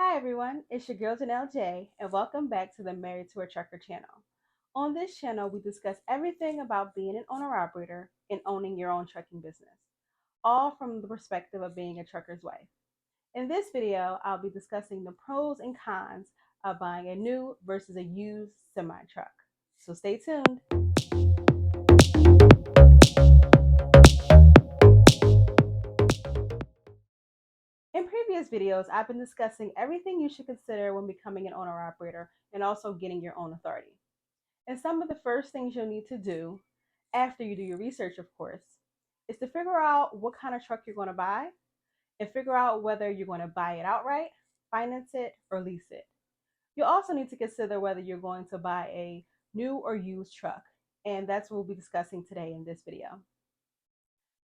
Hi everyone, it's your girl Janelle J, and welcome back to the Married to a Trucker channel. On this channel, we discuss everything about being an owner operator and owning your own trucking business, all from the perspective of being a trucker's wife. In this video, I'll be discussing the pros and cons of buying a new versus a used semi truck. So stay tuned. In previous videos, I've been discussing everything you should consider when becoming an owner operator and also getting your own authority. And some of the first things you'll need to do after you do your research, of course, is to figure out what kind of truck you're going to buy and figure out whether you're going to buy it outright, finance it, or lease it. You'll also need to consider whether you're going to buy a new or used truck. And that's what we'll be discussing today in this video.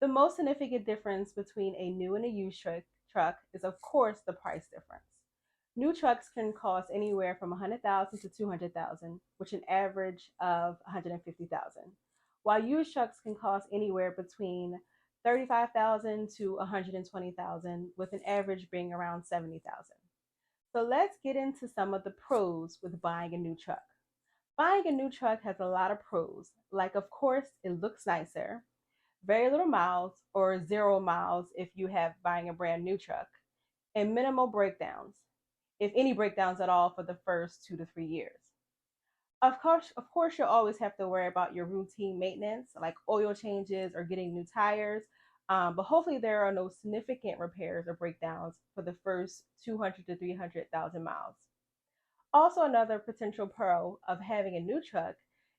The most significant difference between a new and a used truck is, of course, the price difference. New trucks can cost anywhere from $100,000 to $200,000, which an average of $150,000, while used trucks can cost anywhere between $35,000 to $120,000, with an average being around $70,000. So let's get into some of the pros with buying a new truck. Buying a new truck has a lot of pros, like of course it looks nicer, very little miles or 0 miles if you have buying a brand new truck, and minimal breakdowns, if any breakdowns at all, for the first 2 to 3 years. Of course, you'll always have to worry about your routine maintenance, like oil changes or getting new tires. But hopefully, there are no significant repairs or breakdowns for the first 200 to 300,000 miles. Also, another potential pro of having a new truck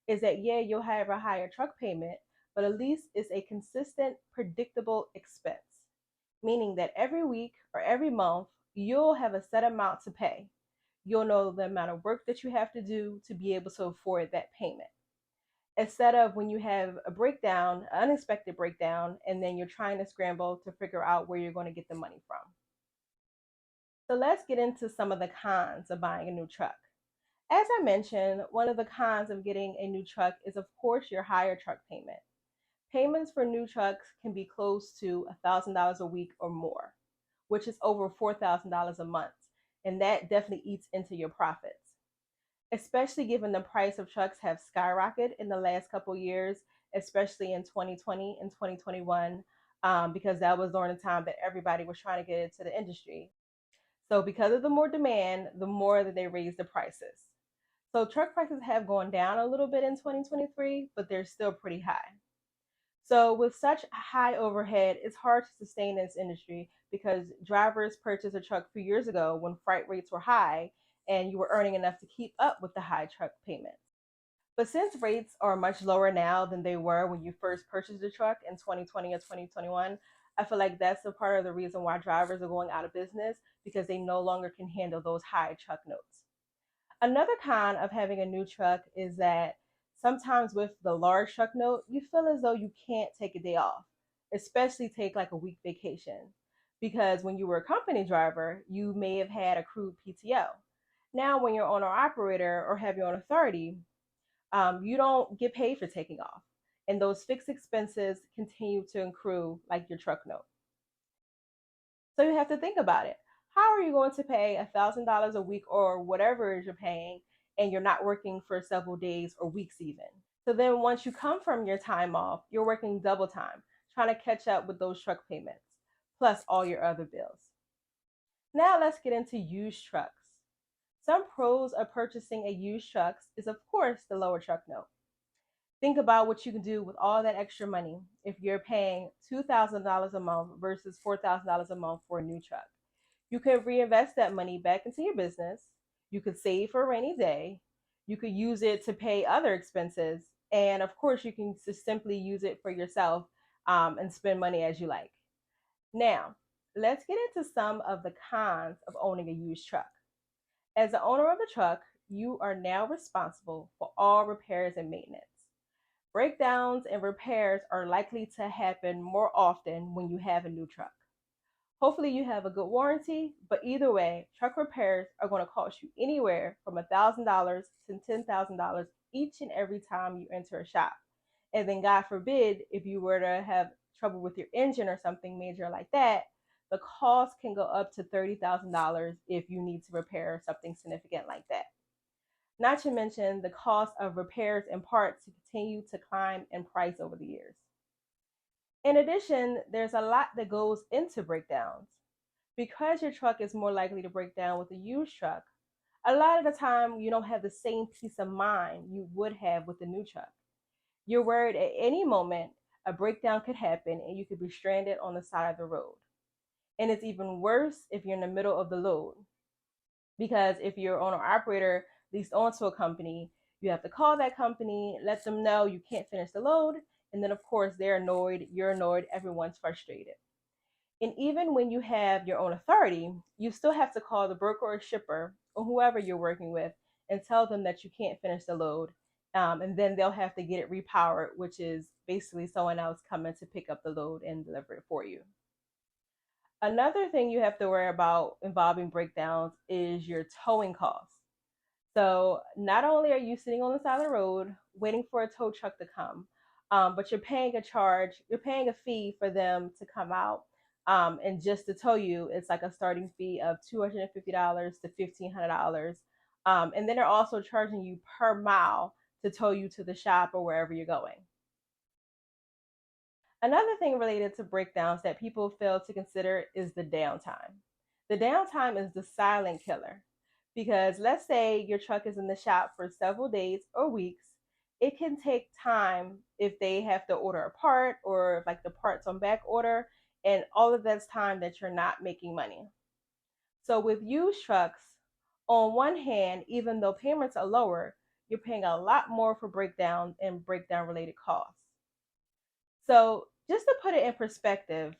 is that, yeah, you'll have a higher truck payment, but at least it's a consistent, predictable expense, meaning that every week or every month, you'll have a set amount to pay. You'll know the amount of work that you have to do to be able to afford that payment. Instead of when you have a breakdown, an unexpected breakdown, and then you're trying to scramble to figure out where you're going to get the money from. So let's get into some of the cons of buying a new truck. As I mentioned, one of the cons of getting a new truck is, of course, your higher truck payment. Payments for new trucks can be close to $1,000 a week or more, which is over $4,000 a month. And that definitely eats into your profits, especially given the price of trucks have skyrocketed in the last couple years, especially in 2020 and 2021, because that was during the time that everybody was trying to get into the industry. So because of the more demand, the more that they raise the prices. So truck prices have gone down a little bit in 2023, but they're still pretty high. So with such high overhead, it's hard to sustain this industry because drivers purchased a truck a few years ago when freight rates were high and you were earning enough to keep up with the high truck payments. But since rates are much lower now than they were when you first purchased a truck in 2020 or 2021, I feel like that's a part of the reason why drivers are going out of business, because they no longer can handle those high truck notes. Another con of having a new truck is that sometimes with the large truck note, you feel as though you can't take a day off, especially take like a week vacation. Because when you were a company driver, you may have had accrued PTO. Now, when you're owner operator or have your own authority, you don't get paid for taking off. And those fixed expenses continue to accrue like your truck note. So you have to think about it. How are you going to pay $1,000 a week or whatever it is you're paying, and you're not working for several days or weeks even? So then once you come from your time off, you're working double time, trying to catch up with those truck payments, plus all your other bills. Now let's get into used trucks. Some pros of purchasing a used truck is, of course, the lower truck note. Think about what you can do with all that extra money if you're paying $2,000 a month versus $4,000 a month for a new truck. You could reinvest that money back into your business. You could save for a rainy day. You could use it to pay other expenses. And of course, you can just simply use it for yourself, and spend money as you like. Now, let's get into some of the cons of owning a used truck. As the owner of the truck, you are now responsible for all repairs and maintenance. Breakdowns and repairs are likely to happen more often when you have a new truck. Hopefully you have a good warranty, but either way, truck repairs are going to cost you anywhere from $1,000 to $10,000 each and every time you enter a shop. And then God forbid, if you were to have trouble with your engine or something major like that, the cost can go up to $30,000 if you need to repair something significant like that. Not to mention the cost of repairs and parts to continue to climb in price over the years. In addition, there's a lot that goes into breakdowns. Because your truck is more likely to break down with a used truck, a lot of the time you don't have the same peace of mind you would have with a new truck. You're worried at any moment a breakdown could happen and you could be stranded on the side of the road. And it's even worse if you're in the middle of the load. Because if you're owner operator leased onto a company, you have to call that company, let them know you can't finish the load, and then of course they're annoyed, you're annoyed, everyone's frustrated. And even when you have your own authority, you still have to call the broker or shipper or whoever you're working with and tell them that you can't finish the load. And then they'll have to get it repowered, which is basically someone else coming to pick up the load and deliver it for you. Another thing you have to worry about involving breakdowns is your towing costs. So not only are you sitting on the side of the road waiting for a tow truck to come, but you're paying a charge, you're paying a fee for them to come out. And just to tow you, it's like a starting fee of $250 to $1,500. And then they're also charging you per mile to tow you to the shop or wherever you're going. Another thing related to breakdowns that people fail to consider is the downtime. The downtime is the silent killer because let's say your truck is in the shop for several days or weeks. It can take time if they have to order a part or like the parts on back order, and all of that's time that you're not making money. So with used trucks, on one hand, even though payments are lower, you're paying a lot more for breakdown and breakdown related costs. So, just to put it in perspective,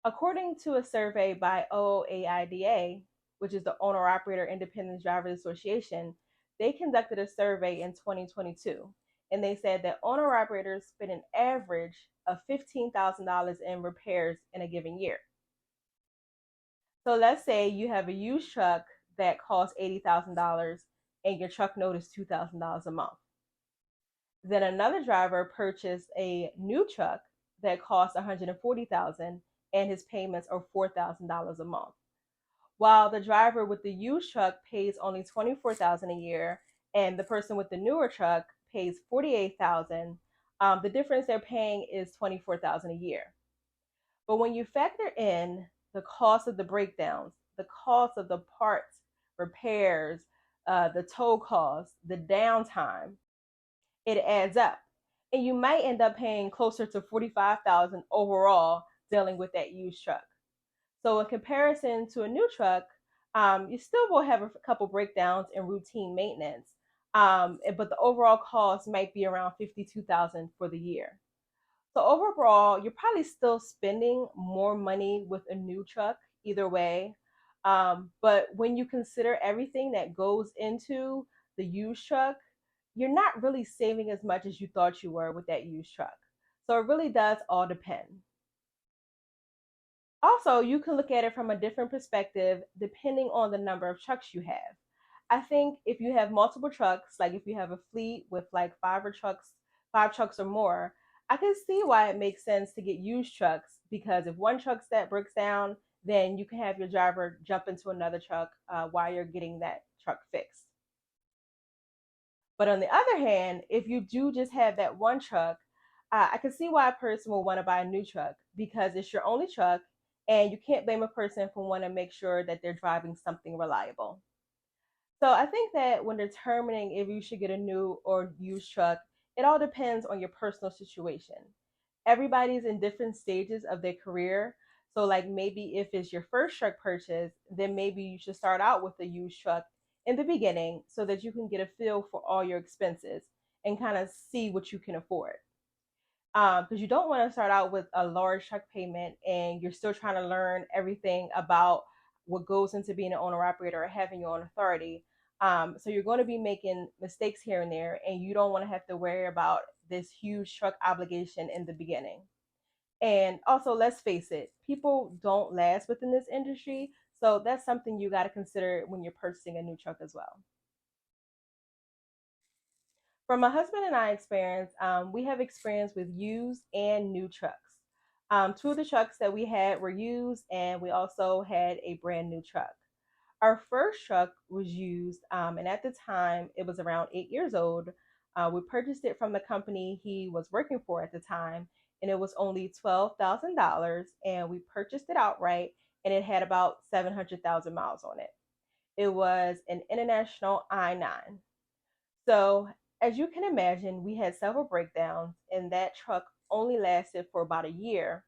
according to a survey by OOAIDA, which is the Owner Operator Independent Drivers Association, they conducted a survey in 2022, and they said that owner operators spend an average of $15,000 in repairs in a given year. So let's say you have a used truck that costs $80,000 and your truck note is $2,000 a month. Then another driver purchased a new truck that costs $140,000 and his payments are $4,000 a month. While the driver with the used truck pays only $24,000 a year and the person with the newer truck pays $48,000, the difference they're paying is $24,000 a year. But when you factor in the cost of the breakdowns, the cost of the parts, repairs, the tow costs, the downtime, it adds up. And you might end up paying closer to $45,000 overall dealing with that used truck. So in comparison to a new truck, you still will have a couple breakdowns and routine maintenance, but the overall cost might be around $52,000 for the year. So overall, you're probably still spending more money with a new truck either way. But when you consider everything that goes into the used truck, you're not really saving as much as you thought you were with that used truck. So it really does all depend. Also, you can look at it from a different perspective depending on the number of trucks you have. I think if you have multiple trucks, like if you have a fleet with like five trucks or more, I can see why it makes sense to get used trucks because if one truck that breaks down, then you can have your driver jump into another truck while you're getting that truck fixed. But on the other hand, if you do just have that one truck, I can see why a person will want to buy a new truck because it's your only truck and you can't blame a person for wanting to make sure that they're driving something reliable. So I think that when determining if you should get a new or used truck, it all depends on your personal situation. Everybody's in different stages of their career. So like maybe if it's your first truck purchase, then maybe you should start out with a used truck in the beginning so that you can get a feel for all your expenses and kind of see what you can afford. Because you don't want to start out with a large truck payment and you're still trying to learn everything about what goes into being an owner operator or having your own authority. So you're going to be making mistakes here and there, and you don't want to have to worry about this huge truck obligation in the beginning. And also, let's face it, people don't last within this industry. So that's something you got to consider when you're purchasing a new truck as well. From my husband and I experience, we have experience with used and new trucks. Two of the trucks that we had were used, and we also had a brand new truck. Our first truck was used, and at the time it was around 8 years old. We purchased it from the company he was working for at the time, and it was only $12,000. And we purchased it outright, and it had about 700,000 miles on it. It was an International I-9. So, as you can imagine, we had several breakdowns, and that truck only lasted for about a year.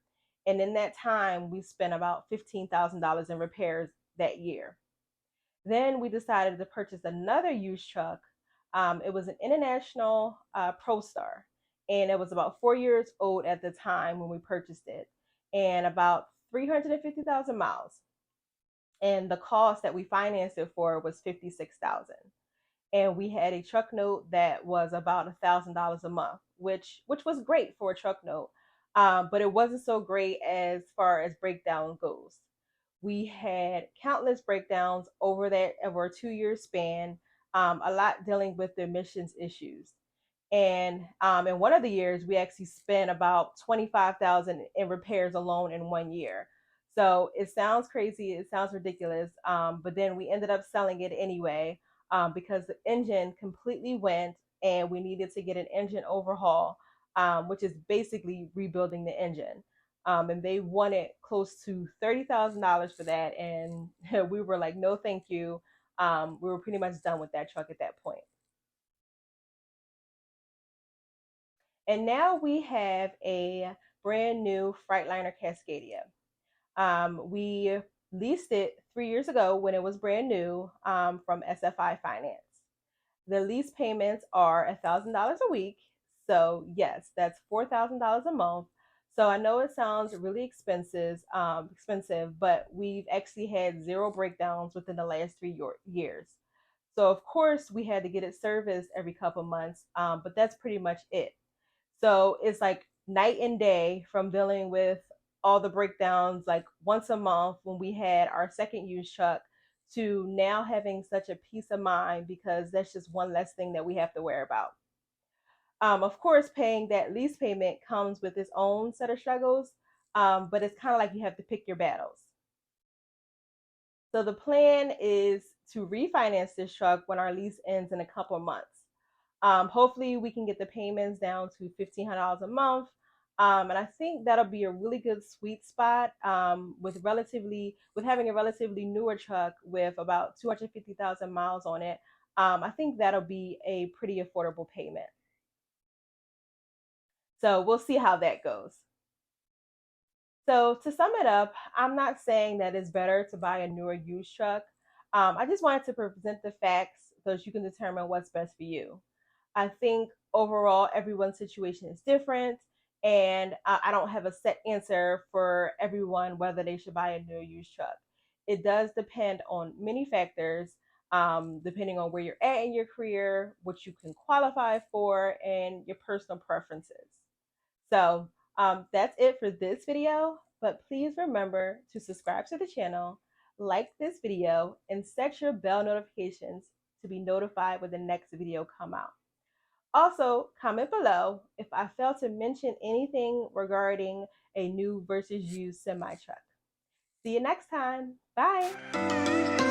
And in that time, we spent about $15,000 in repairs that year. Then we decided to purchase another used truck. It was an International ProStar, and it was about 4 years old at the time when we purchased it, and about 350,000 miles. And the cost that we financed it for was 56,000. And we had a truck note that was about $1,000 a month, which was great for a truck note, but it wasn't so great as far as breakdown goes. We had countless breakdowns over a 2 year span, a lot dealing with the emissions issues. And in one of the years, we actually spent about 25,000 in repairs alone in 1 year. So it sounds crazy, it sounds ridiculous, but then we ended up selling it anyway, because the engine completely went, and we needed to get an engine overhaul, which is basically rebuilding the engine. And they wanted close to $30,000 for that, and we were like, no, thank you. We were pretty much done with that truck at that point. And now we have a brand new Freightliner Cascadia. We leased it 3 years ago when it was brand new, from SFI Finance. The lease payments are $1,000 a week. So yes, that's $4,000 a month. So I know it sounds really expensive, but we've actually had zero breakdowns within the last 3 years. So of course we had to get it serviced every couple months, but that's pretty much it. So it's like night and day from dealing with all the breakdowns like once a month when we had our second used truck, to now having such a peace of mind because that's just one less thing that we have to worry about. Of course, paying that lease payment comes with its own set of struggles, but it's kind of like you have to pick your battles. So the plan is to refinance this truck when our lease ends in a couple of months. Hopefully, we can get the payments down to $1,500 a month. And I think that'll be a really good sweet spot, with having a relatively newer truck with about 250,000 miles on it. I think that'll be a pretty affordable payment. So we'll see how that goes. So to sum it up, I'm not saying that it's better to buy a newer used truck. I just wanted to present the facts so that you can determine what's best for you. I think overall, everyone's situation is different, and I don't have a set answer for everyone whether they should buy a new or used truck. It does depend on many factors, depending on where you're at in your career, what you can qualify for, and your personal preferences. So that's it for this video, but please remember to subscribe to the channel, like this video, and set your bell notifications to be notified when the next video come out. Also, comment below if I failed to mention anything regarding a new versus used semi truck. See you next time. Bye.